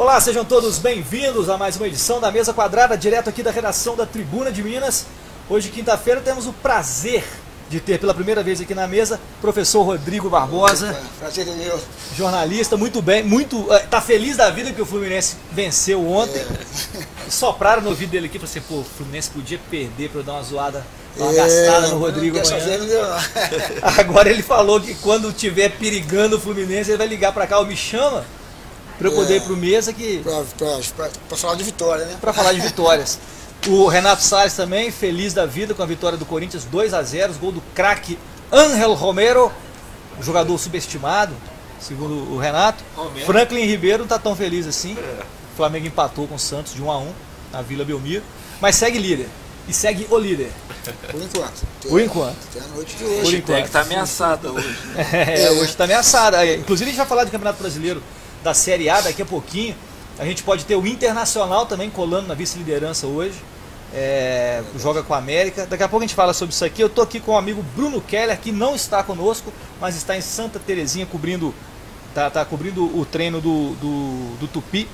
Olá, sejam todos bem-vindos a mais uma edição da Mesa Quadrada, direto aqui da redação da Tribuna de Minas. Hoje, quinta-feira, temos o prazer de ter pela primeira vez aqui na mesa o professor Rodrigo Barbosa. Prazer é meu. Jornalista, muito bem, tá feliz da vida que o Fluminense venceu ontem. Sopraram no ouvido dele aqui, falaram assim, pô, o Fluminense podia perder para eu dar uma zoada, uma gastada no Rodrigo amanhã. Agora ele falou que quando estiver perigando o Fluminense, ele vai ligar para cá, ou me chama, para eu poder ir pro Mesa que... Pra falar de vitória, né? Para falar de vitórias. O Renato Salles também, feliz da vida com a vitória do Corinthians, 2-0, gol do craque Ángel Romero, jogador subestimado, segundo o Renato. Franklin Ribeiro não está tão feliz assim. O Flamengo empatou com o Santos de 1-1 na Vila Belmiro, mas segue líder. E segue o líder. Por enquanto. Por enquanto. Até a noite de hoje. Por enquanto. Tem que estar ameaçada hoje. Hoje está ameaçada. Inclusive a gente vai falar do Campeonato Brasileiro da Série A daqui a pouquinho. A gente pode ter o Internacional também colando na vice-liderança hoje. Joga com a América. Daqui a pouco a gente fala sobre isso aqui. Eu estou aqui com o amigo Bruno Keller, que não está conosco, mas está em Santa Terezinha cobrindo o treino do Tupi.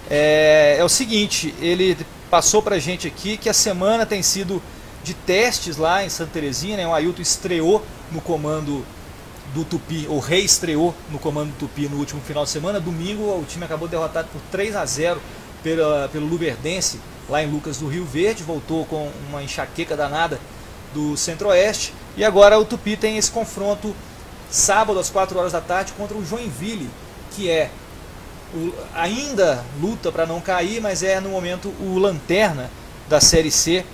É o seguinte, ele passou pra gente aqui que a semana tem sido de testes lá em Santa Terezinha, né? O Ailton estreou no comando do Tupi, ou reestreou no comando do Tupi no último final de semana. Domingo o time acabou derrotado por 3-0 pelo Luverdense, lá em Lucas do Rio Verde, voltou com uma enxaqueca danada do Centro-Oeste, e agora o Tupi tem esse confronto sábado às 4 horas da tarde contra o Joinville, que ainda luta para não cair, mas é no momento o lanterna da Série C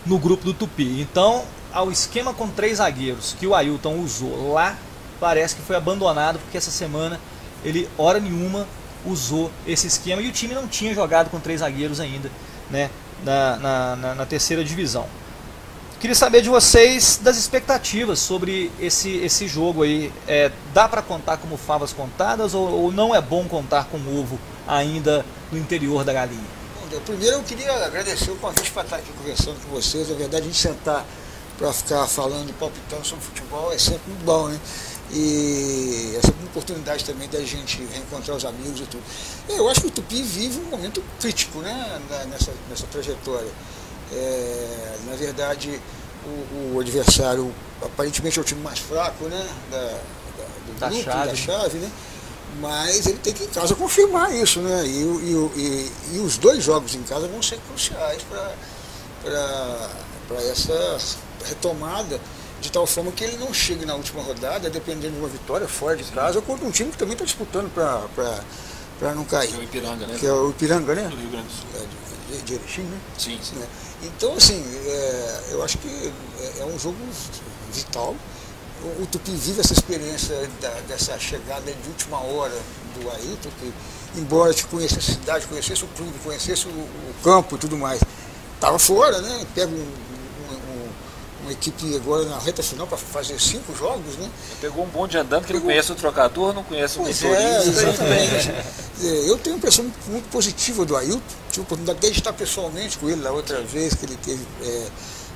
no grupo do Tupi. Então, ao esquema com 3 zagueiros que o Ailton usou lá, parece que foi abandonado, porque essa semana ele, hora nenhuma, usou esse esquema, e o time não tinha jogado com 3 zagueiros ainda, né, na terceira divisão. Queria saber de vocês das expectativas sobre esse jogo aí. Dá para contar como favas contadas, ou não é bom contar com ovo ainda no interior da galinha? Bom, primeiro eu queria agradecer o convite para estar aqui conversando com vocês. Na verdade, a gente sentar para ficar falando e palpitando sobre futebol é sempre muito bom, né? E essa oportunidade também da gente reencontrar os amigos e tudo. Eu acho que o Tupi vive um momento crítico, né, nessa trajetória. Na verdade, o adversário aparentemente é o time mais fraco, né, do grupo, da chave, né? Mas ele tem que em casa confirmar isso, né? E os 2 jogos em casa vão ser cruciais para essa retomada, de tal forma que ele não chegue na última rodada, dependendo de uma vitória fora de casa, ou contra um time que também está disputando para não cair. Que é o Ipiranga, né? Que é o Ipiranga, né? Do Rio Grande do Sul. De Erechim, né? Sim. Né? Então, assim, eu acho que é um jogo vital. O Tupi vive essa experiência dessa chegada de última hora do Ailton, que, embora te conhecesse a cidade, conhecesse o clube, conhecesse o campo e tudo mais, estava fora, né? Pega uma equipe agora na reta final para fazer 5 jogos, né? Pegou um bonde andando que não conhece o trocador, não conhece o motorista. Exatamente. Eu tenho uma impressão muito positiva do Ailton. Tive a oportunidade de estar pessoalmente com ele da outra vez que ele teve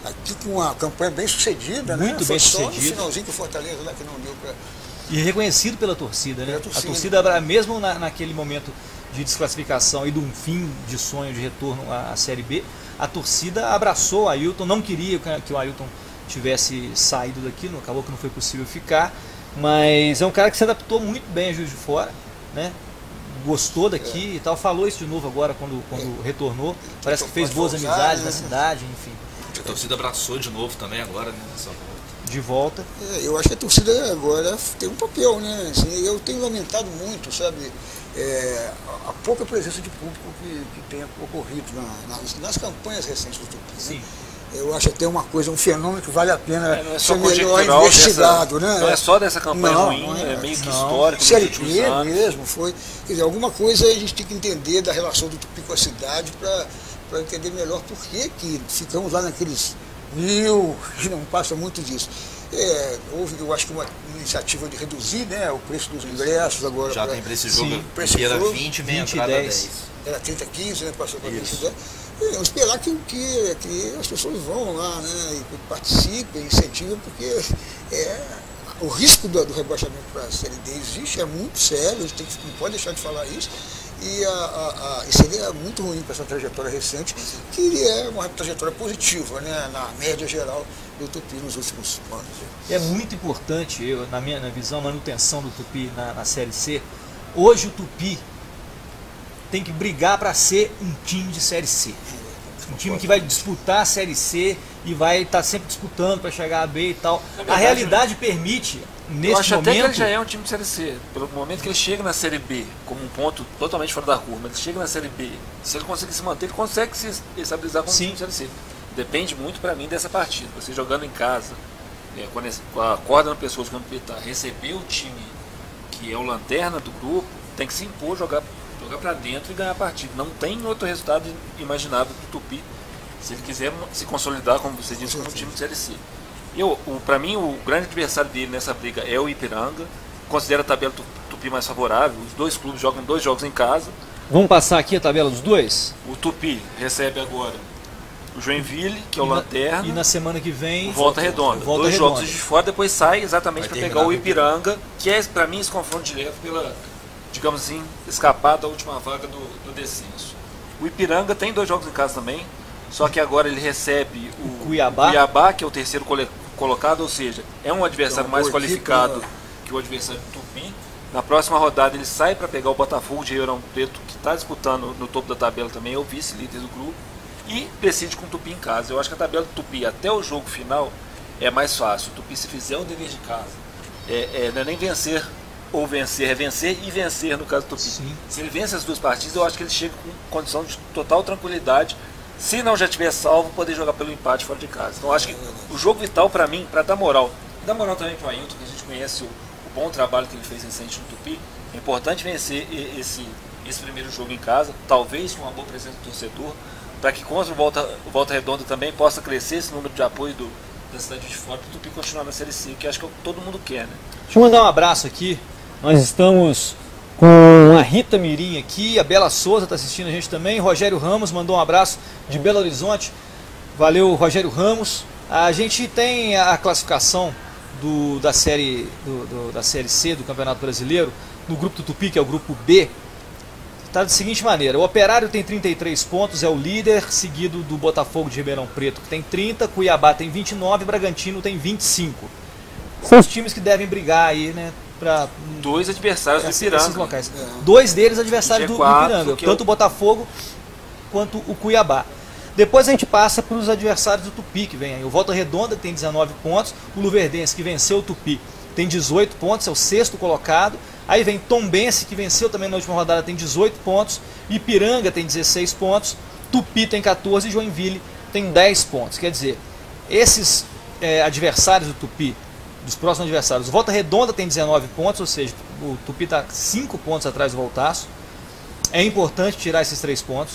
aqui, com uma campanha bem sucedida, muito, né? bem sucedida. Só no sucedido. finalzinho que o Fortaleza lá que não deu para... E reconhecido pela torcida, né? A torcida, mesmo naquele momento de desclassificação e de um fim de sonho de retorno à Série B, a torcida abraçou o Ailton, não queria que o Ailton tivesse saído daqui, acabou que não foi possível ficar, mas é um cara que se adaptou muito bem a Juiz de Fora, né? Gostou daqui e tal, falou isso de novo agora quando retornou, parece que fez boas amizades na cidade, enfim. A torcida abraçou de novo também agora, né? De volta. Eu acho que a torcida agora tem um papel, né? Assim, eu tenho lamentado muito, sabe, a pouca presença de público que tem ocorrido nas campanhas recentes do Tupi. Sim. Né? Eu acho até um fenômeno que vale a pena ser melhor investigado, né? Não é só dessa campanha ruim, é meio que histórico. Série B mesmo foi. Quer dizer, alguma coisa a gente tem que entender da relação do Tupi com a cidade para entender melhor por que ficamos lá naqueles 1000, que não passa muito disso. Houve, eu acho que uma iniciativa de reduzir, né, o preço dos ingressos agora. Já tem para esse jogo, sim, era 20, meia entrada 10. Era 30, 15, né, passou para 20, 10. Vamos esperar que as pessoas vão lá, né, e participem, incentivem, porque o risco do rebaixamento para a Série D existe, é muito sério, a gente não pode deixar de falar isso. e seria muito ruim para essa trajetória recente, que é uma trajetória positiva, né, na média geral do Tupi nos últimos anos. É muito importante, na minha visão, a manutenção do Tupi na Série C. Hoje o Tupi tem que brigar para ser um time de Série C. Um time que vai disputar a Série C e vai estar sempre disputando para chegar a B e tal. A realidade permite, nesse eu acho momento... até que ele já é um time de Série C. Pelo momento que ele chega na Série B, como um ponto totalmente fora da curva, ele chega na Série B, se ele conseguir se manter, ele consegue se estabilizar como um time de Série C. Depende muito para mim dessa partida. Você jogando em casa, com a corda no pescoço quando pitar, receber o time que é o lanterna do grupo, tem que se impor, jogar para dentro e ganhar a partida. Não tem outro resultado imaginável do Tupi, se ele quiser se consolidar, como você disse, como um time de Série C. Para mim, o grande adversário dele nessa briga é o Ipiranga. Considero a tabela do Tupi mais favorável. Os dois clubes jogam 2 jogos em casa. Vamos passar aqui a tabela dos dois? O Tupi recebe agora o Joinville, que é o lanterna. E na semana que vem... Volta Redonda. 2 jogos de fora, depois sai exatamente para pegar o Ipiranga, que é, para mim, esse confronto direto pela, digamos assim, escapar da última vaga do descenso. O Ipiranga tem 2 jogos em casa também, só que agora ele recebe o Cuiabá, que é o terceiro colocado, ou seja, é um adversário mais qualificado que o adversário do Tupi. Na próxima rodada ele sai para pegar o Botafogo de Ribeirão Preto, que está disputando no topo da tabela também, é o vice-líder do grupo, e decide com o Tupi em casa. Eu acho que a tabela do Tupi até o jogo final é mais fácil. O Tupi, se fizer o dever de casa, não é nem vencer ou vencer, é vencer e vencer no caso do Tupi. Sim. Se ele vence as 2 partidas, eu acho que ele chega com condição de total tranquilidade, se não já tiver salvo, poder jogar pelo empate fora de casa. Então eu acho que o jogo vital para mim, para dar moral também para o Ailton, que a gente conhece o bom trabalho que ele fez recente no Tupi, é importante vencer esse primeiro jogo em casa, talvez com uma boa presença do torcedor, para que contra o Volta Redonda também possa crescer esse número de apoio da cidade de fora, para o Tupi continuar na Série C, que acho que todo mundo quer, né? Deixa eu mandar um abraço aqui. Nós estamos com a Rita Mirim aqui, a Bela Souza está assistindo a gente também, Rogério Ramos mandou um abraço de Belo Horizonte. Valeu, Rogério Ramos. A gente tem a classificação da série C do Campeonato Brasileiro no grupo do Tupi, que é o grupo B. Está da seguinte maneira: o Operário tem 33 pontos, é o líder, seguido do Botafogo de Ribeirão Preto, que tem 30, Cuiabá tem 29, Bragantino tem 25. São os times que devem brigar aí, né? Para 2 adversários do Ipiranga. Locais. 2 deles adversários do Ipiranga, tanto o Botafogo quanto o Cuiabá. Depois a gente passa para os adversários do Tupi, que vem aí. O Volta Redonda, que tem 19 pontos, o Luverdense, que venceu o Tupi, tem 18 pontos, é o 6º colocado. Aí vem Tombense, que venceu também na última rodada, tem 18 pontos. Ipiranga tem 16 pontos. Tupi tem 14 e Joinville tem 10 pontos. Quer dizer, esses adversários do Tupi, dos próximos adversários, o Volta Redonda tem 19 pontos, ou seja, o Tupi está 5 pontos atrás do Voltaço. É importante tirar esses 3 pontos.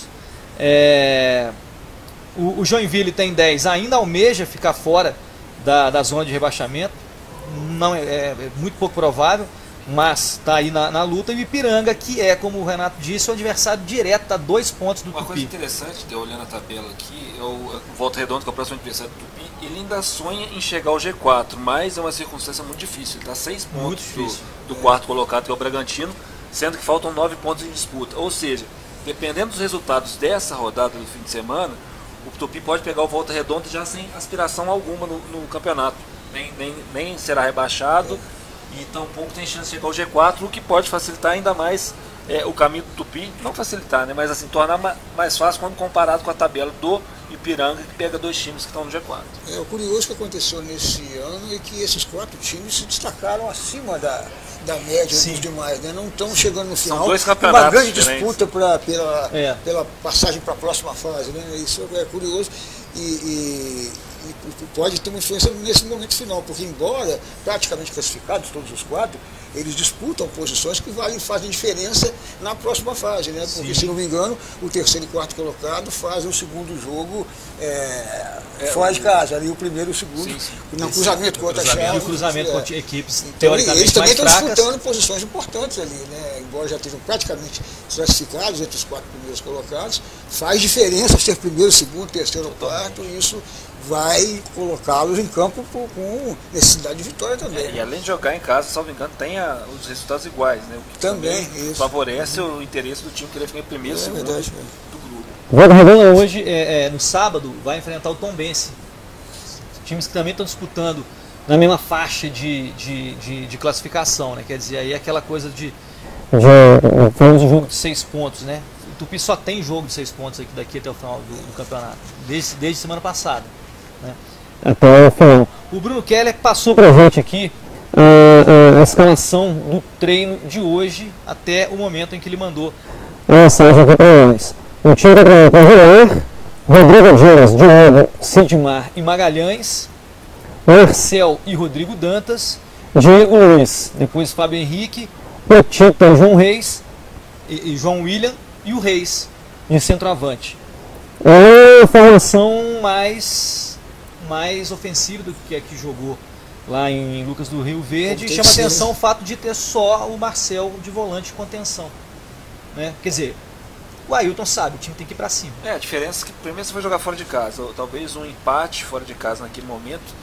O Joinville tem 10, ainda almeja ficar fora da zona de rebaixamento. Não é muito pouco provável, mas está aí na luta. E o Ipiranga, que é, como o Renato disse, o adversário direto, está 2 pontos do Tupi. Uma coisa interessante, olhando a tabela aqui, é o Volta Redonda, que é o próximo adversário do Tupi. Ele ainda sonha em chegar ao G4, mas é uma circunstância muito difícil. Ele está 6 pontos do 4º colocado, que é o Bragantino, sendo que faltam 9 pontos em disputa. Ou seja, dependendo dos resultados dessa rodada do fim de semana, o Tupi pode pegar o Volta Redonda já sem aspiração alguma no campeonato. Nem será rebaixado e tampouco tem chance de chegar ao G4, o que pode facilitar ainda mais o caminho do Tupi. Não facilitar, né? Mas assim, tornar mais fácil quando comparado com a tabela do Ipiranga, que pega 2 times que estão no G4. O curioso que aconteceu nesse ano é que esses 4 times se destacaram acima da média dos demais, né? Não estão chegando no final. São 2 campeonatos uma grande diferentes. disputa pela passagem para a próxima fase, né? Isso é curioso e pode ter uma influência nesse momento final, porque embora praticamente classificados todos os 4, eles disputam posições que fazem diferença na próxima fase, né? Porque, se não me engano, o 3º e 4º colocado fazem o segundo jogo fora de casa, ali o primeiro e o segundo, no cruzamento contra a Chelsea. E o cruzamento contra equipes então, teoricamente eles também mais estão fracas. disputando posições importantes ali, né? Embora já estejam praticamente classificados entre os 4 primeiros colocados, faz diferença ser primeiro, segundo, terceiro ou quarto, e isso vai colocá-los em campo com necessidade de vitória também. E além de jogar em casa, salvo engano, tem os resultados iguais, né? O que também favorece o interesse do time querer ficar em primeiro e segundo do grupo. O Volta Redonda hoje, no sábado, vai enfrentar o Tombense. Times que também estão disputando na mesma faixa de classificação, né? Quer dizer, aí aquela coisa de falamos um jogo de 6 pontos, né? O Tupi só tem jogo de 6 pontos daqui até o final do campeonato, desde semana passada, né? Até o final. O Bruno Keller passou pra gente aqui a escalação do treino de hoje até o momento em que ele mandou a mensagem aqui para nós. O time da treinado para Julián, Rodrigo Dias, Diogo, Sidmar e Magalhães, Marcel e Rodrigo Dantas, Diego Luiz, depois Fábio Henrique, Petita, João Reis e João William e o Reis de centroavante. É uma formação mais ofensiva do que a que jogou lá em Lucas do Rio Verde. E chama atenção o fato de ter só o Marcel de volante de contenção, né? Quer dizer, o Ailton sabe, o time tem que ir pra cima. A diferença é que primeiro você vai jogar fora de casa, ou talvez um empate fora de casa naquele momento,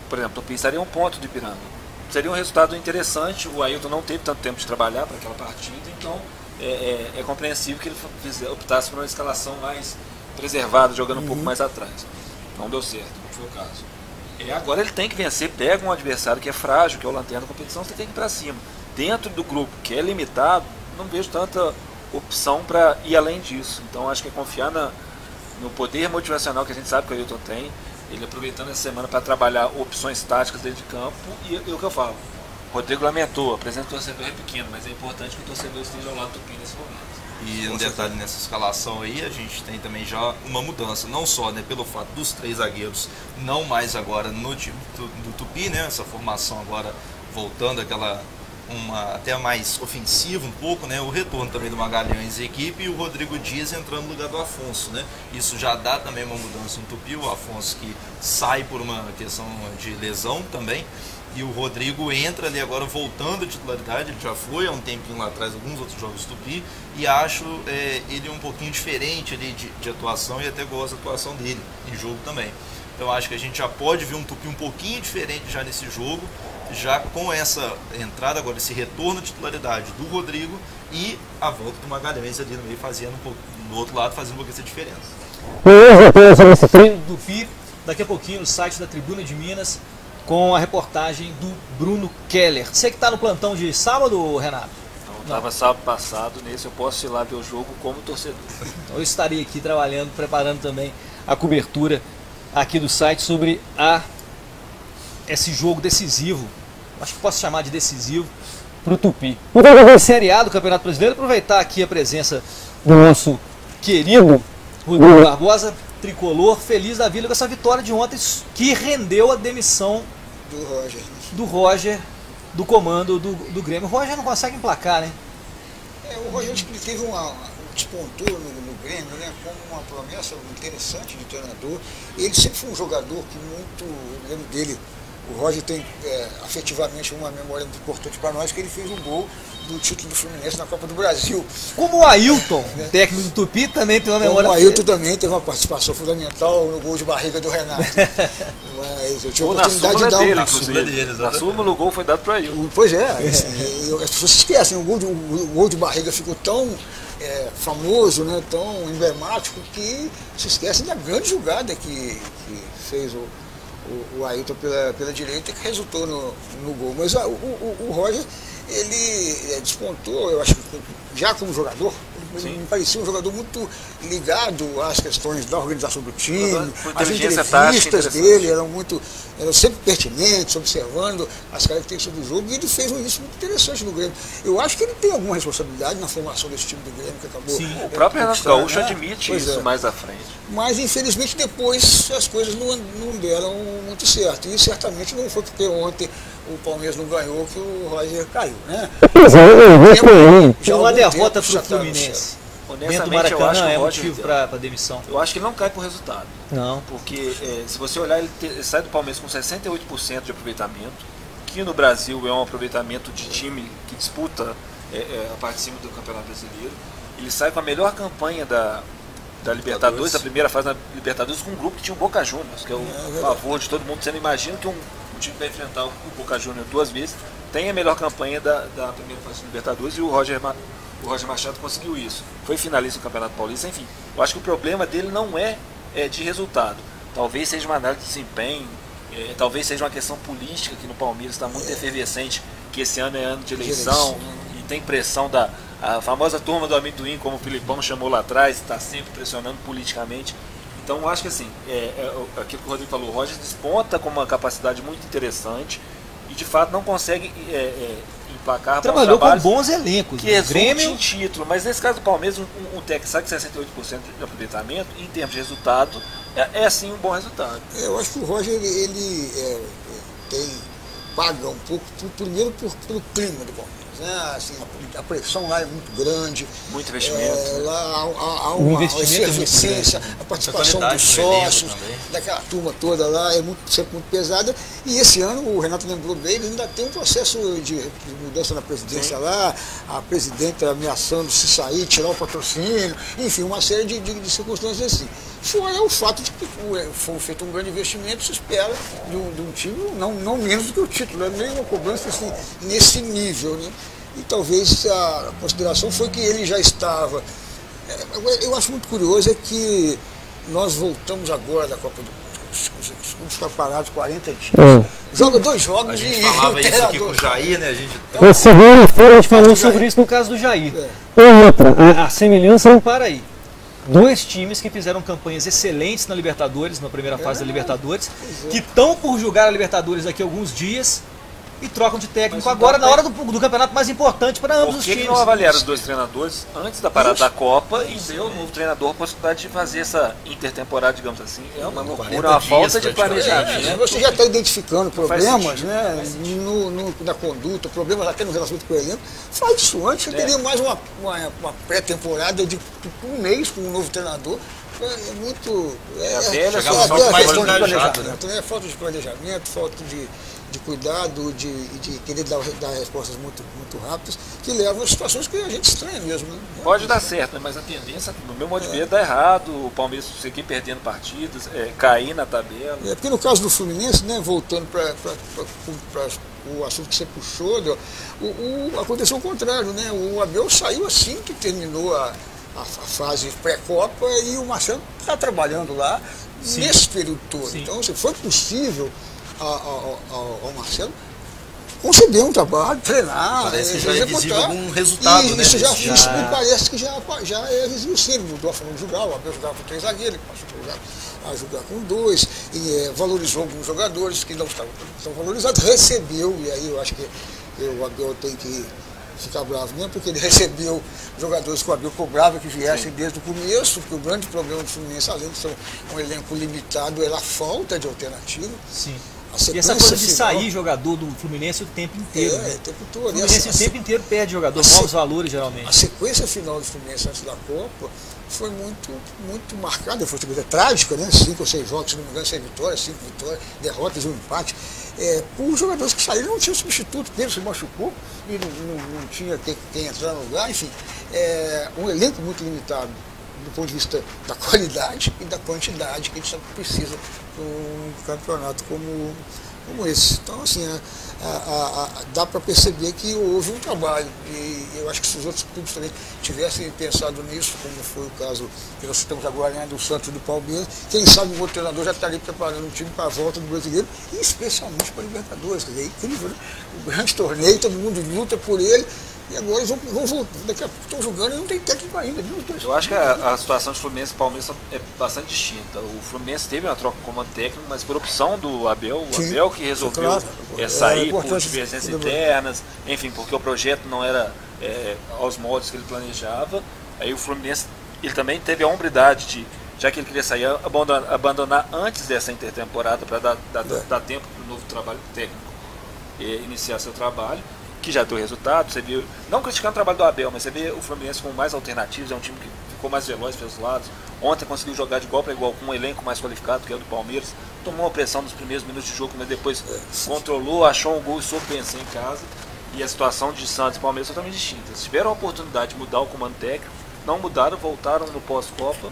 por exemplo, o pensaria um ponto do Ipiranga. Seria um resultado interessante. O Ailton não teve tanto tempo de trabalhar para aquela partida, então é compreensível que ele optasse por uma escalação mais preservada, jogando um pouco mais atrás. Não deu certo, não foi o caso. Agora ele tem que vencer, pega um adversário que é frágil, que é o lanterna da competição, você tem que ir para cima. Dentro do grupo, que é limitado, não vejo tanta opção para ir além disso. Então acho que é confiar no poder motivacional que a gente sabe que o Ailton tem, ele aproveitando essa semana para trabalhar opções táticas dentro de campo. E o que eu falo, o Rodrigo lamentou, a presença do torcedor é pequena, mas é importante que o torcedor esteja ao lado do Tupi nesse momento. E um detalhe nessa escalação aí, a gente tem também já uma mudança, não só, né, pelo fato dos 3 zagueiros não mais agora no time do Tupi, né, essa formação agora voltando àquela até mais ofensiva um pouco, né, o retorno também do Magalhães e equipe, e o Rodrigo Dias entrando no lugar do Afonso, né, isso já dá também uma mudança no Tupi, o Afonso que sai por uma questão de lesão também, e o Rodrigo entra ali agora voltando à titularidade. Ele já foi há um tempinho lá atrás, alguns outros jogos do Tupi, e acho ele um pouquinho diferente ali de atuação, e até gosto da atuação dele em jogo também. Então acho que a gente já pode ver um Tupi um pouquinho diferente já nesse jogo, já com essa entrada agora, esse retorno de titularidade do Rodrigo e a volta do Magalhães ali no meio, fazendo um pouco, do outro lado, fazendo um pouquinho essa diferença. Esse treino do Tupi, daqui a pouquinho no site da Tribuna de Minas, com a reportagem do Bruno Keller. Você que está no plantão de sábado, Renato? Não, estava sábado passado, nesse eu posso ir lá ver o jogo como torcedor. Então eu estarei aqui trabalhando, preparando também a cobertura aqui do site sobre esse jogo decisivo, acho que posso chamar de decisivo, para o Tupi. No Série A do Campeonato Brasileiro, aproveitar aqui a presença do nosso querido Rodrigo Barbosa, tricolor, feliz da vida com essa vitória de ontem, que rendeu a demissão do Roger, do comando do Grêmio. O Roger não consegue emplacar, né? O Roger teve despontou no Grêmio, né, como uma promessa interessante de treinador. Ele sempre foi um jogador que eu lembro dele, o Roger tem afetivamente uma memória muito importante para nós, que ele fez um gol do título do Fluminense na Copa do Brasil. Como o Ailton, técnico do Tupi, também tem uma memória. O Ailton também teve uma participação fundamental no gol de barriga do Renato. Mas eu tive a oportunidade de dar na súmula o gol foi dado para o Ailton. Pois as pessoas se esquecem, o gol de barriga ficou tão famoso, né, tão emblemático, que se esquecem da grande jogada que fez o Ailton pela direita, que resultou no gol. Mas o Roger, ele despontou, eu acho que já como jogador, ele me parecia um jogador muito ligado às questões da organização do time, as entrevistas dele eram sempre pertinentes, observando as características do jogo, e ele fez um início muito interessante no Grêmio. Eu acho que ele tem alguma responsabilidade na formação desse time do Grêmio, que acabou... Sim, o próprio Renato Gaúcho admite isso mais à frente. Mas, infelizmente, depois as coisas não deram muito certo. E certamente não foi porque ontem o Palmeiras não ganhou que o Roger caiu, né? Já uma derrota para o Fluminense. Honestamente, eu acho que o Roger é motivo para demissão. Eu acho que ele não cai por resultado. Não. Porque se você olhar, ele sai do Palmeiras com 68% de aproveitamento, que no Brasil é um aproveitamento de time que disputa a parte de cima do Campeonato Brasileiro. Ele sai com a melhor campanha da Libertadores, da primeira fase da Libertadores, com um grupo que tinha o Boca Juniors, que é o favor de todo mundo. Você não imagina que um time vai enfrentar o Boca Juniors 2 vezes, tem a melhor campanha da primeira fase da Libertadores, e o Roger Machado conseguiu isso. Foi finalista do Campeonato Paulista, enfim. Eu acho que o problema dele não é de resultado. Talvez seja uma análise de desempenho, talvez seja uma questão política, que no Palmeiras está muito efervescente, que esse ano é ano de eleição, e tem pressão a famosa turma do amendoim, como o Filipão chamou lá atrás, está sempre pressionando politicamente. Então eu acho que assim, aquilo que o Rodrigo falou, o Roger desponta com uma capacidade muito interessante e de fato não consegue emplacar trabalhou com bons elencos, que resulte em título, mas nesse caso do Palmeiras, um técnico sabe que 68% de aproveitamento, em termos de resultado, é sim um bom resultado. Eu acho que o Roger ele paga um pouco, primeiro pelo clima do Palmeiras. Assim, a pressão lá é muito grande. Muito investimento. Lá há uma efervescência, a participação dos sócios, daquela turma toda lá, sempre muito pesada. E esse ano, o Renato lembrou bem, ele ainda tem um processo de mudança na presidência lá, a presidenta ameaçando se sair, tirar o patrocínio, enfim, uma série de circunstâncias assim. Fora o fato de que foi feito um grande investimento, se espera de um time não menos do que o título, é meio uma cobrança assim, nesse nível, né? E talvez a consideração foi que ele já estava. Eu acho muito curioso é que nós voltamos agora da Copa do Mundo. Os clubes ficaram parados 40 dias. Joga 2 jogos a gente falava isso aqui com o Jair, né? Na segunda-feira a gente falou sobre isso no caso do Jair. E outra, a semelhança não para aí. 2 times que fizeram campanhas excelentes na Libertadores, na primeira fase da Libertadores, que estão por jogar a Libertadores daqui a alguns dias e trocam de técnico agora na hora do campeonato mais importante para ambos os times. Por que não avaliaram os 2 treinadores antes da parada da Copa e deu ao novo treinador a possibilidade de fazer essa intertemporada, digamos assim? É uma loucura, uma falta de planejamento. Você já está identificando problemas, né, na conduta, problemas até no relacionamento com o elenco. Faz isso antes, você teria mais uma pré-temporada de 1 mês com um novo treinador. É muito. É falta de planejamento, falta de cuidado, de querer dar respostas muito rápidas, que levam a situações que a gente estranha mesmo. Né? Pode dar certo, né? Mas a tendência, no meu modo de ver, dá errado. O Palmeiras seguir perdendo partidas, cair na tabela. Porque no caso do Fluminense, né, voltando para o assunto que você puxou, aconteceu o contrário. Né? O Abel saiu assim que terminou a fase pré-Copa e o Marcelo está trabalhando lá nesse período todo. Sim. Então, foi possível ao Marcelo conceber um trabalho, treinar, parece que já é visível algum resultado, né? Isso me parece que já é visível sim. Ele mudou a forma de jogar, o Abel jogava com 3 zagueiros, ele passou a jogar com 2, e valorizou alguns jogadores que não estavam tão valorizados, recebeu, e aí eu acho que o Abel tem que ficar bravo mesmo, porque ele recebeu jogadores que o Abel cobrava que viessem desde o começo, porque o grande problema do Fluminense, além de ser um elenco limitado, era a falta de alternativa. Sim. E essa coisa de sair jogador do Fluminense o tempo inteiro. O tempo todo. O Fluminense o tempo inteiro perde jogador, novos valores geralmente. A sequência final do Fluminense antes da Copa foi muito marcada, foi uma coisa trágica, né? 5 ou 6 jogos, se não me engano, 6 vitórias, 5 vitórias, derrotas e um empate. Por jogadores que saíram, não tinha substituto, Pedro se machucou e não tinha quem entrar no lugar, enfim. Um elenco muito limitado do ponto de vista da qualidade e da quantidade que a gente precisa para um campeonato como esse. Então, assim, dá para perceber que houve um trabalho, e eu acho que se os outros clubes também tivessem pensado nisso, como foi o caso que nós estamos agora, né, do Santos e do Palmeiras, quem sabe o outro treinador já estaria preparando um time para a volta do Brasileiro, e especialmente para a Libertadores, quer dizer, é incrível, né? O grande torneio, todo mundo luta por ele, e agora eles vão voltar, daqui a pouco estão jogando e não tem técnico ainda. Eu acho que a situação de Fluminense e Palmeiras é bastante distinta. O Fluminense teve uma troca com o comando técnico, mas por opção do Abel, Abel que resolveu sair por divergências internas, enfim, porque o projeto não era aos moldes que ele planejava. Aí o Fluminense, ele também teve a hombridade de, já que ele queria sair, abandonar antes dessa intertemporada para dar tempo para o novo trabalho técnico iniciar seu trabalho, que já deu resultado. Você viu, não criticando o trabalho do Abel, mas você vê o Fluminense com mais alternativas, é um time que ficou mais veloz pelos lados. Ontem conseguiu jogar de igual para igual com um elenco mais qualificado, que é o do Palmeiras. Tomou uma pressão nos primeiros minutos de jogo, mas depois controlou, achou um gol e soube vencer em casa. E a situação de Santos e Palmeiras é totalmente distinta. Se tiveram a oportunidade de mudar o comando técnico, não mudaram, voltaram no pós-Copa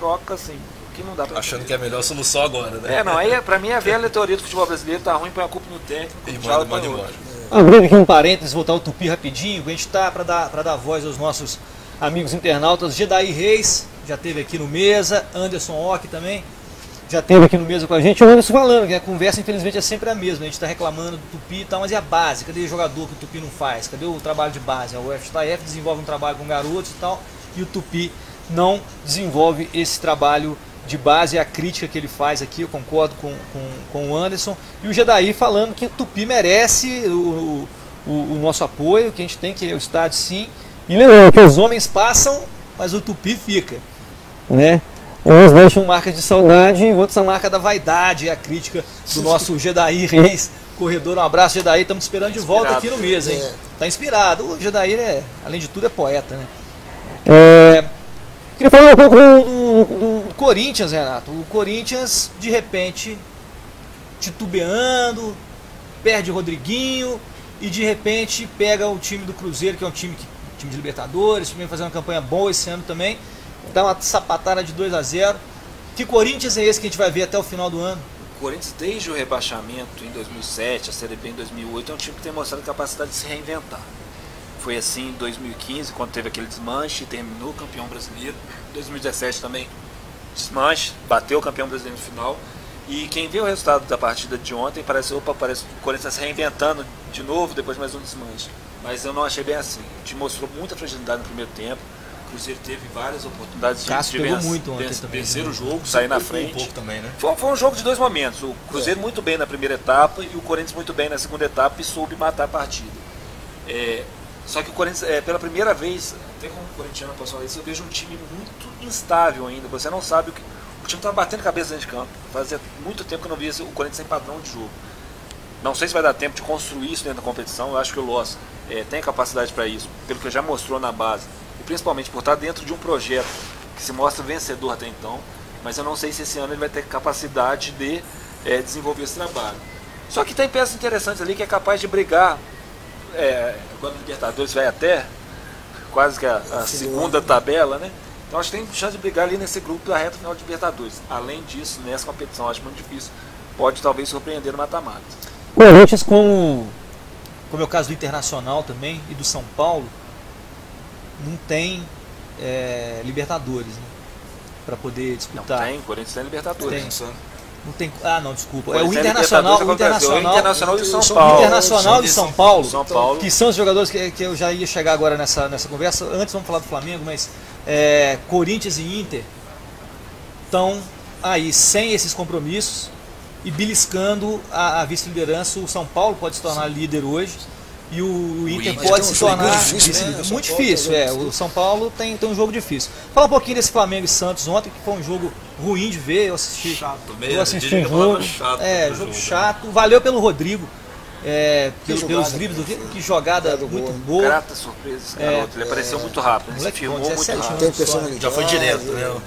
troca, assim, que não dá pra achando que é a melhor solução agora, né? É, não, aí pra mim a velha teoria do futebol brasileiro tá ruim, põe a culpa no técnico, E tchau, manda embora. Abrindo aqui um parênteses, voltar ao Tupi rapidinho, a gente tá para dar voz aos nossos amigos internautas. Gedaí Reis já esteve aqui no Mesa, Anderson Ock também já esteve aqui no Mesa com a gente. O Anderson falando que a conversa infelizmente é sempre a mesma, a gente está reclamando do Tupi e tal, mas e a base? Cadê o jogador que o Tupi não faz? Cadê o trabalho de base? O FJF desenvolve um trabalho com garotos e tal, e o Tupi não desenvolve esse trabalho de base. A crítica que ele faz aqui, eu concordo com o Anderson. E o Gedaí falando que o Tupi merece o nosso apoio, que a gente tem que ir ao estádio sim. E lembrando que os homens passam, mas o Tupi fica, né? Uns deixam marca de saudade e outros a marca da vaidade. É a crítica do nosso Gedaí Reis, corredor. Um abraço, Gedaí. Estamos esperando de volta aqui no Mesa, hein? Tá inspirado. O Gedaí, além de tudo, é poeta, né? Queria falar um pouco do Corinthians, Renato. O Corinthians, de repente, titubeando, perde o Rodriguinho e de repente pega o time do Cruzeiro, que é um time de Libertadores, que vem fazendo uma campanha boa esse ano também, dá uma sapatada de 2-0. Que Corinthians é esse que a gente vai ver até o final do ano? O Corinthians, desde o rebaixamento em 2007, a Série B em 2008, é um time que tem mostrado capacidade de se reinventar. Foi assim em 2015, quando teve aquele desmanche, terminou campeão brasileiro. Em 2017 também, desmanche, bateu o campeão brasileiro no final. E quem vê o resultado da partida de ontem, parece que o Corinthians se reinventando de novo, depois de mais um desmanche. Mas eu não achei bem assim. O time mostrou muita fragilidade no primeiro tempo. O Cruzeiro teve várias oportunidades de vencer o jogo, sair na frente. Um pouco também, né? Foi um jogo de dois momentos. O Cruzeiro muito bem na primeira etapa e o Corinthians muito bem na segunda etapa e soube matar a partida. Só que o Corinthians, pela primeira vez, até como corintiano posso falar isso, eu vejo um time muito instável ainda. Você não sabe o que. O time estava batendo cabeça dentro de campo. Fazia muito tempo que eu não via o Corinthians sem padrão de jogo. Não sei se vai dar tempo de construir isso dentro da competição. Eu acho que o Loss tem capacidade para isso, pelo que já mostrou na base. E principalmente por estar dentro de um projeto que se mostra vencedor até então. Mas eu não sei se esse ano ele vai ter capacidade de desenvolver esse trabalho. Só que tem peças interessantes ali que é capaz de brigar. Quando o Libertadores vai até quase que a segunda tabela, né? Então acho que tem chance de brigar ali nesse grupo da reta final de Libertadores. Além disso, nessa competição acho muito difícil. Pode talvez surpreender no mata-mata. Corinthians como é o caso do Internacional também e do São Paulo, não tem Libertadores, né? Para poder disputar. Não tem, o Corinthians tem Libertadores. Não tem, não, desculpa. O Internacional e o São Paulo. Internacional e São Paulo, que são os jogadores que eu já ia chegar agora nessa conversa. Antes vamos falar do Flamengo, mas Corinthians e Inter estão aí sem esses compromissos e beliscando a vice-liderança. O São Paulo pode se tornar líder hoje e o Inter pode se tornar muito difícil. O São Paulo tem um jogo difícil. Fala um pouquinho desse Flamengo e Santos ontem, que foi um jogo ruim de ver. Eu assisti. Eu assisti um jogo. Jogo chato. Valeu pelo Rodrigo. Pelos livros, que jogada muito boa. Grata surpresa esse garoto. Ele apareceu muito rápido. Ele se filmou muito rápido. Já foi direto, né?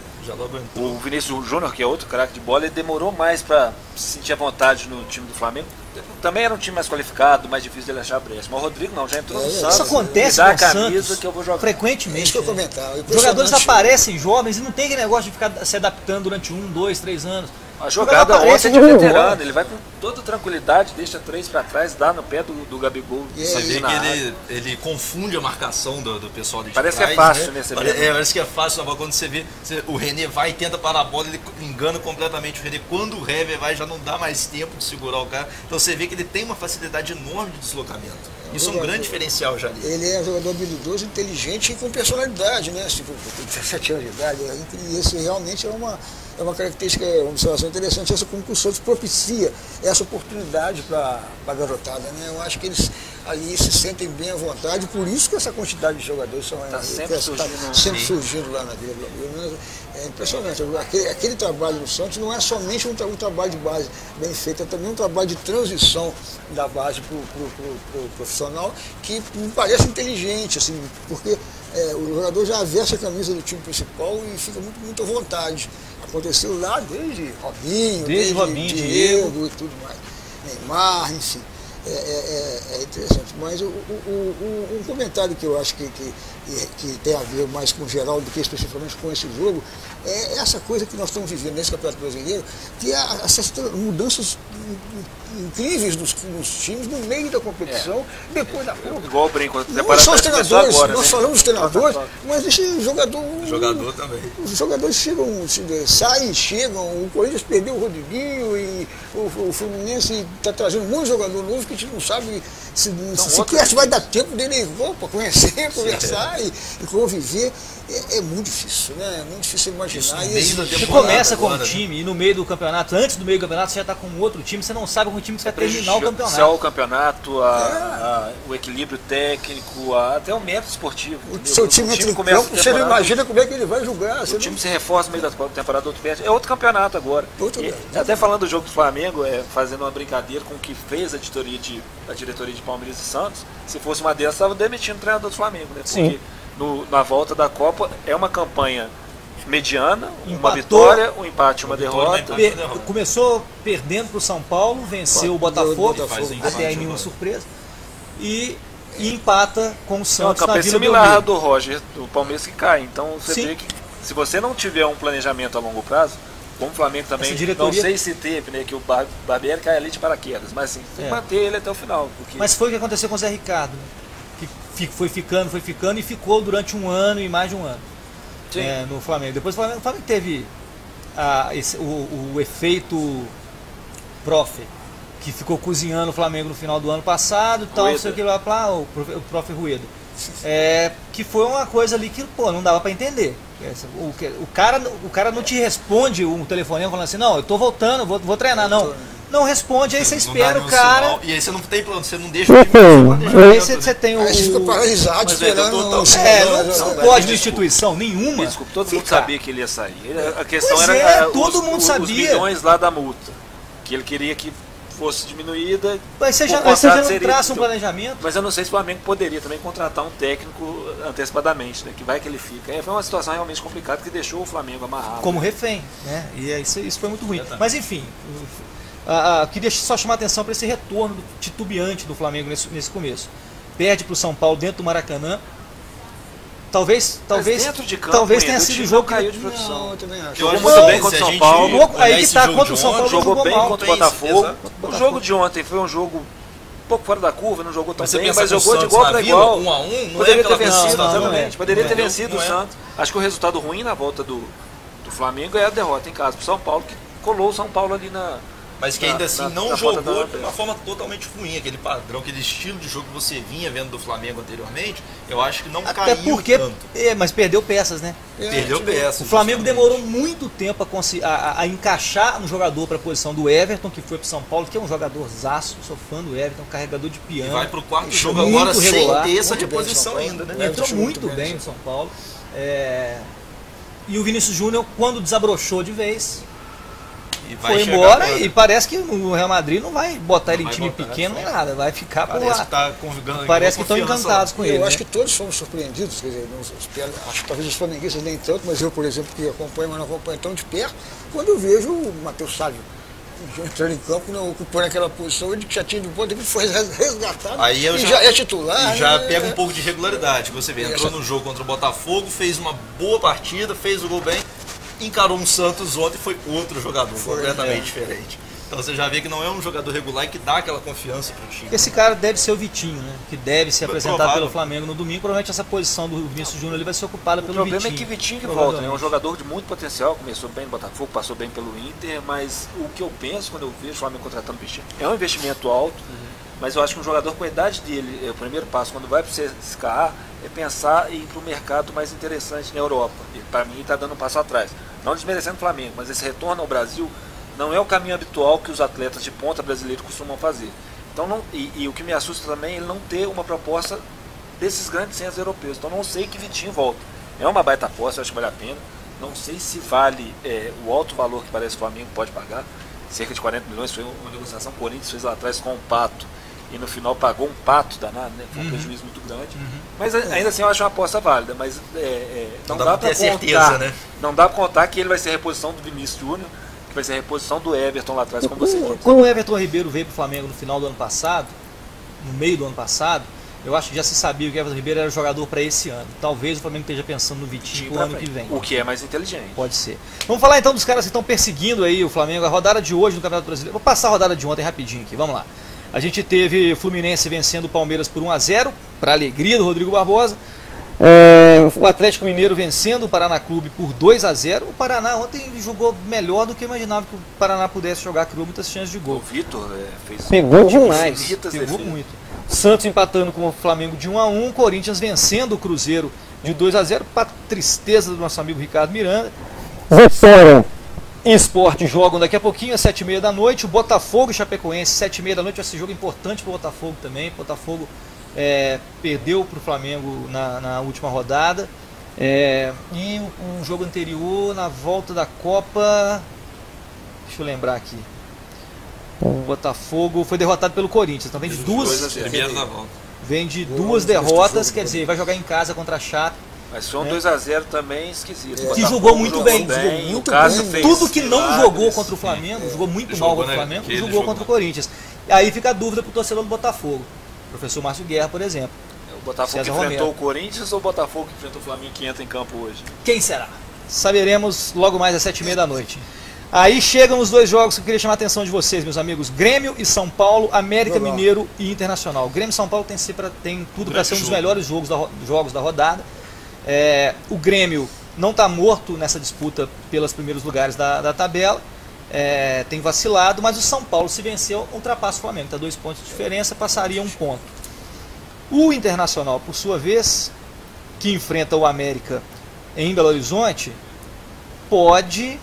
O Vinícius Júnior, que é outro craque de bola, ele demorou mais para se sentir à vontade no time do Flamengo. Também era um time mais qualificado, mais difícil dele achar brecha. Mas o Rodrigo não, já entrou no Santos. Isso acontece com o Santos que eu vou jogar frequentemente. Isso que eu comentar. Os jogadores aparecem jovens e não tem aquele negócio de ficar se adaptando durante 1, 2, 3 anos. A jogada ontem é de veterano, ele vai com toda tranquilidade, deixa 3 para trás, dá no pé do Gabigol. Você vê que ele confunde a marcação do pessoal de trás. Parece que é fácil, né? Parece que é fácil, mas quando você vê, o René vai e tenta parar a bola, ele engana completamente o René. Quando o Hever vai, já não dá mais tempo de segurar o cara. Então você vê que ele tem uma facilidade enorme de deslocamento. Isso é um grande diferencial já ali. Ele é um jogador habilidoso, inteligente e com personalidade, né? Tipo, tem 17 anos de idade, e isso realmente é uma característica, uma observação interessante, essa como que o Santos propicia essa oportunidade para a garotada, né? Eu acho que eles ali se sentem bem à vontade, por isso que essa quantidade de jogadores está sempre surgindo lá na Vila Belmiro. É impressionante. Aquele trabalho no Santos não é somente um trabalho de base bem feito, é também um trabalho de transição da base para o profissional, que me parece inteligente, assim, porque o jogador já veste a camisa do time principal e fica muito à vontade. Aconteceu lá desde Robinho, Diego e tudo mais. Neymar, enfim. é interessante. Mas um comentário que eu acho que tem a ver mais com o geral do que especificamente com esse jogo, é essa coisa que nós estamos vivendo nesse Campeonato Brasileiro, que é essas mudanças incríveis nos times no meio da competição, depois da Copa. Igual o brinco, não só os treinadores, nós falamos dos treinadores, mas esse jogador também. Os jogadores saem, chegam, o Corinthians perdeu o Rodriguinho e o Fluminense está trazendo muito jogador novo que a gente não sabe sequer se vai dar tempo dele conhecer, conversar e conviver. É muito difícil, né? É muito difícil imaginar. Você começa com um time e no meio do campeonato, antes do meio do campeonato, você já está com outro time, você não sabe com o time que você vai terminar o campeonato. O campeonato, o equilíbrio técnico, até o método esportivo. O seu time entra em campo, você não imagina como é que ele vai jogar. O time se reforça no meio da temporada, outro perde. É outro campeonato agora. Até falando do jogo do Flamengo, fazendo uma brincadeira com o que fez a diretoria de Palmeiras e Santos, se fosse uma delas, estava demitindo o treinador do Flamengo, né? Porque na volta da Copa é uma campanha mediana, uma vitória, um empate, uma derrota. Começou perdendo para o São Paulo, venceu o Botafogo, até aí nenhuma surpresa, e empata com o Santos na Vila similar do Roger, do Palmeiras, que cai. Então você vê que se você não tiver um planejamento a longo prazo, como o Flamengo também, não sei se teve, né, que o Barbieri cai ali de paraquedas, mas assim, tem que manter ele até o final. Porque... Mas foi o que aconteceu com o Zé Ricardo, né? Que foi ficando e ficou durante um ano e mais de um ano no Flamengo. Depois o Flamengo teve o efeito prof, que ficou cozinhando o Flamengo no final do ano passado, tal, não sei o que lá, o prof. Rueda. Que foi uma coisa ali que não dava para entender. O cara não te responde um telefonema falando assim, não, eu tô voltando, vou treinar, não responde, aí você espera o cara. Sinal, e aí você não tem plano, você não deixa o time. Aí você tem Aí você fica paralisado esperando. Não pode de instituição nenhuma. Desculpa, todo mundo sabia que ele ia sair. A questão era todo mundo sabia. Os milhões lá da multa. Que ele queria que fosse diminuída. Mas você já não traça um planejamento. Mas eu não sei se o Flamengo poderia também contratar um técnico antecipadamente, né? Que vai que ele fica. Foi uma situação realmente complicada que deixou o Flamengo amarrado. Como refém, né? E isso foi muito ruim. Mas enfim, queria só chamar a atenção para esse retorno titubeante do Flamengo nesse começo. Perde para o São Paulo dentro do Maracanã. Talvez tenha sido o jogo que caiu de produção. Não, eu também acho. Jogou muito bem contra o São Paulo. Aí que tá, contra o São Paulo jogou bem mal. contra o Botafogo. O jogo de ontem foi um jogo um pouco fora da curva, não jogou tão bem, mas jogou de igual para igual. 1 a 1, poderia ter vencido, exatamente. Poderia ter vencido o Santos. Acho que o resultado ruim na volta do Flamengo é a derrota em casa pro São Paulo, que colou o São Paulo ali na... Mas que ainda assim não jogou de uma forma totalmente ruim, aquele padrão, aquele estilo de jogo que você vinha vendo do Flamengo anteriormente, eu acho que não caiu tanto. Mas perdeu peças, né? Perdeu peças. O Flamengo demorou muito tempo a encaixar um jogador para a posição do Everton, que foi para São Paulo, que é um jogador zaço, sou fã do Everton, carregador de piano. E vai para o quarto jogo agora sem ter essa disposição ainda, né? Entrou muito bem no São Paulo. E o Vinícius Júnior, quando desabrochou de vez... foi embora e parece que o Real Madrid não vai botar ele em time pequeno nem nada, vai ficar por lá. Parece que estão encantados com ele. Eu acho que todos fomos surpreendidos, quer dizer, acho que talvez os flamenguistas nem tanto, mas eu, por exemplo, que acompanho, mas não acompanho tão de perto, quando eu vejo o Matheus Sávio entrando em campo, ocupando aquela posição, ele já tinha de ponta, ele foi resgatado aí e já é titular. E já pega um pouco de regularidade, você vê, entrou no jogo contra o Botafogo, fez uma boa partida, fez o gol bem, encarou um Santos ontem e foi outro jogador, completamente diferente. Então você já vê que não é um jogador regular e que dá aquela confiança pro time. Esse cara deve ser o Vitinho, né? Que deve se apresentar pelo Flamengo no domingo. Provavelmente essa posição do Vinícius Júnior ali vai ser ocupada pelo Vitinho. O problema é que Vitinho que volta, né? É um jogador de muito potencial, começou bem no Botafogo, passou bem pelo Inter, mas o que eu penso quando eu vejo o Flamengo contratando o Vitinho, é um investimento alto, mas eu acho que um jogador com a idade dele, o primeiro passo, quando vai para o CSKA, é pensar em ir para o mercado mais interessante na Europa. E para mim está dando um passo atrás. Não desmerecendo o Flamengo, mas esse retorno ao Brasil não é o caminho habitual que os atletas de ponta brasileiros costumam fazer. Então, o que me assusta também é ele não ter uma proposta desses grandes centros europeus. Então não sei que Vitinho volta. É uma baita aposta, eu acho que vale a pena. Não sei se vale o alto valor que parece que o Flamengo pode pagar. Cerca de 40 milhões, foi uma negociação que o Corinthians fez lá atrás com o Pato. E no final pagou um pato danado, né? Foi um prejuízo muito grande. Mas ainda assim eu acho uma aposta válida. Mas não dá para certeza, né? Não dá para contar que ele vai ser a reposição do Vinícius Júnior, que vai ser a reposição do Everton lá atrás, como você disse. Quando o Everton Ribeiro veio para o Flamengo no final do ano passado, no meio do ano passado, eu acho que já se sabia que o Everton Ribeiro era jogador para esse ano. Talvez o Flamengo esteja pensando no Vitinho pro ano que vem. O que é mais inteligente. Pode ser. Vamos falar então dos caras que estão perseguindo aí o Flamengo. A rodada de hoje no Campeonato Brasileiro. Vou passar a rodada de ontem rapidinho aqui, vamos lá. A gente teve Fluminense vencendo o Palmeiras por 1-0, para alegria do Rodrigo Barbosa. O Atlético Mineiro vencendo o Paraná Clube por 2-0. O Paraná ontem jogou melhor do que eu imaginava que o Paraná pudesse jogar, criou muitas chances de gol. O Vitor fez... Pegou demais, pegou muito. Santos empatando com o Flamengo de 1-1, Corinthians vencendo o Cruzeiro de 2-0, para tristeza do nosso amigo Ricardo Miranda. Vitória e Sport jogam daqui a pouquinho, às 7h30 da noite. O Botafogo e Chapecoense, 7h30 da noite, esse jogo importante para o Botafogo também. O Botafogo perdeu para o Flamengo na última rodada. E um jogo anterior, na volta da Copa, deixa eu lembrar aqui. O Botafogo foi derrotado pelo Corinthians, então vem de duas derrotas, quer dizer, vai jogar em casa contra a Chape. Mas foi um 2-0 também esquisito. Que jogou muito bem. Tudo que não jogou contra o Flamengo, jogou muito mal contra o Flamengo, jogou contra o Corinthians. E aí fica a dúvida pro torcedor do Botafogo. O professor Márcio Guerra, por exemplo. O Botafogo que enfrentou o Corinthians ou o Botafogo que enfrentou o Flamengo que entra em campo hoje? Quem será? Saberemos logo mais às 7h30 da noite. Aí chegam os dois jogos que eu queria chamar a atenção de vocês, meus amigos. Grêmio e São Paulo, América Mineiro e Internacional. Grêmio e São Paulo tem tudo para ser um dos melhores jogos da rodada. O Grêmio não está morto nessa disputa pelos primeiros lugares da tabela. Tem vacilado, mas o São Paulo, se venceu, ultrapassa o Flamengo. Está 2 pontos de diferença, passaria 1 ponto. O Internacional, por sua vez, que enfrenta o América em Belo Horizonte, pode...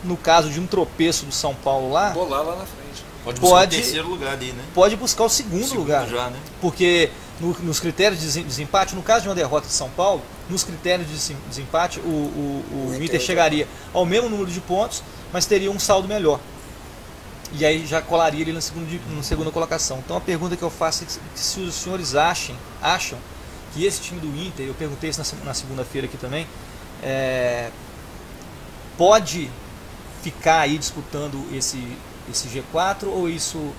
No caso de um tropeço do São Paulo lá, bolar lá na frente. Pode buscar o terceiro lugar ali, né? Pode buscar o segundo lugar. Já, né? Porque nos critérios de desempate, no caso de uma derrota de São Paulo, nos critérios de desempate, o Inter chegaria ao mesmo número de pontos, mas teria um saldo melhor. E aí já colaria ele na segunda colocação. Então a pergunta que eu faço é se os senhores acham que esse time do Inter, eu perguntei isso na segunda-feira aqui também, pode ficar aí disputando esse G4, ou isso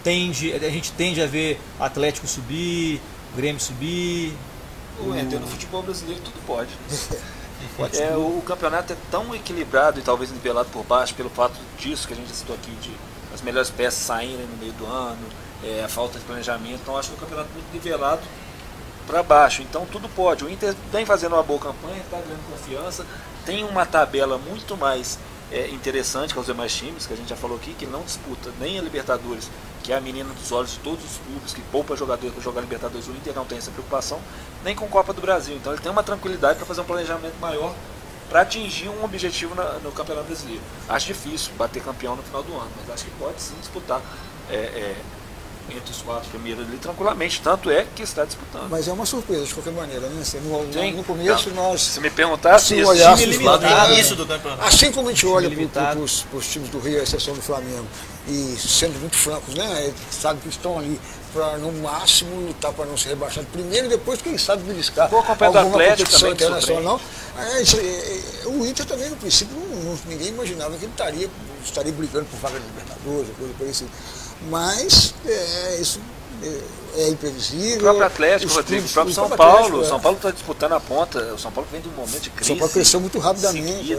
a gente tende a ver Atlético subir, Grêmio subir? No futebol brasileiro tudo pode. O campeonato é tão equilibrado e talvez nivelado por baixo pelo fato disso que a gente citou aqui, de as melhores peças saírem no meio do ano, a falta de planejamento. Então acho que é um campeonato muito nivelado para baixo, então tudo pode. O Inter vem fazendo uma boa campanha, está ganhando confiança, tem uma tabela muito mais interessante que os demais times, que a gente já falou aqui, que não disputa nem a Libertadores, que é a menina dos olhos de todos os clubes, que poupa jogadores para jogar Libertadores. O Inter não tem essa preocupação, nem com a Copa do Brasil. Então ele tem uma tranquilidade para fazer um planejamento maior para atingir um objetivo no Campeonato Brasileiro. Acho difícil bater campeão no final do ano, mas acho que pode sim disputar entre os 4 primeiros ali tranquilamente, tanto é que está disputando. Mas é uma surpresa de qualquer maneira, né? No começo nós... Se me perguntasse isso, início do campeonato. Assim como a gente olha para os times do Rio, a exceção do Flamengo, e sendo muito francos, né? Sabe que estão ali para no máximo lutar para não ser rebaixado primeiro e depois, quem sabe, beliscar alguma competição internacional. O Inter também, no princípio, ninguém imaginava que ele estaria brigando por vaga de Libertadores, coisa por isso. Mas isso é imprevisível. O próprio Atlético, Rodrigo, o próprio São Paulo. O São Paulo está disputando a ponta. O São Paulo vem de um momento de crise. O São Paulo cresceu muito rapidamente.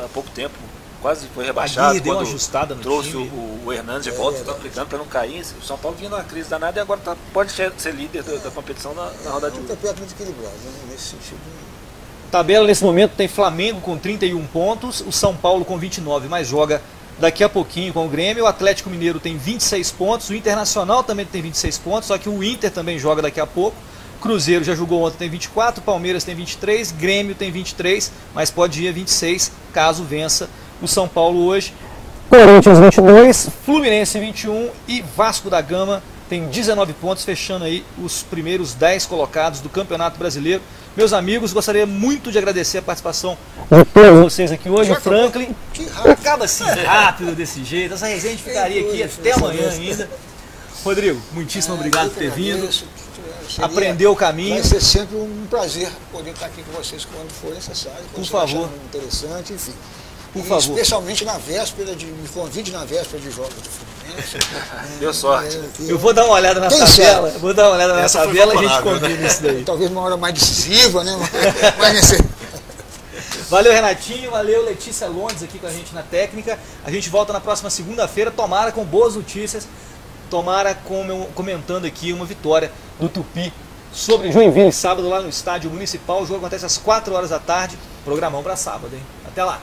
Há pouco tempo, quase foi rebaixado. Deu uma ajustada no trouxe time. o Hernandes de volta, está brigando para não cair. O São Paulo vinha numa crise danada e agora pode ser líder da competição na rodada de hoje. É um campeonato muito equilibrado, né? Nesse sentido. Tabela nesse momento tem Flamengo com 31 pontos, o São Paulo com 29, mas joga daqui a pouquinho com o Grêmio. O Atlético Mineiro tem 26 pontos, o Internacional também tem 26 pontos, só que o Inter também joga daqui a pouco. Cruzeiro já jogou ontem, tem 24, Palmeiras tem 23, Grêmio tem 23, mas pode ir a 26 caso vença o São Paulo hoje. Corinthians 22, Fluminense 21 e Vasco da Gama tem 19 pontos, fechando aí os primeiros 10 colocados do Campeonato Brasileiro. Meus amigos, gostaria muito de agradecer a participação de todos vocês aqui hoje. O Franklin acaba assim rápido desse jeito, essa resenha ficaria aqui até amanhã ainda. Rodrigo, muitíssimo obrigado por ter vindo. Aprendeu o caminho. Vai ser sempre um prazer poder estar aqui com vocês quando for necessário. Por favor. Interessante, enfim. Por favor. Especialmente na véspera, me convide na véspera de jogos do Fluminense. Deu sorte. Eu vou dar uma olhada na tabela. Vou dar uma olhada na tabela e a gente combina isso daí. Talvez uma hora mais decisiva, né? Mas valeu, Renatinho, valeu, Letícia Londes aqui com a gente na técnica. A gente volta na próxima segunda-feira, tomara com boas notícias, tomara comentando aqui uma vitória do Tupi sobre Joinville, sábado lá no Estádio Municipal. O jogo acontece às 4 horas da tarde, programão para sábado, hein? Até lá!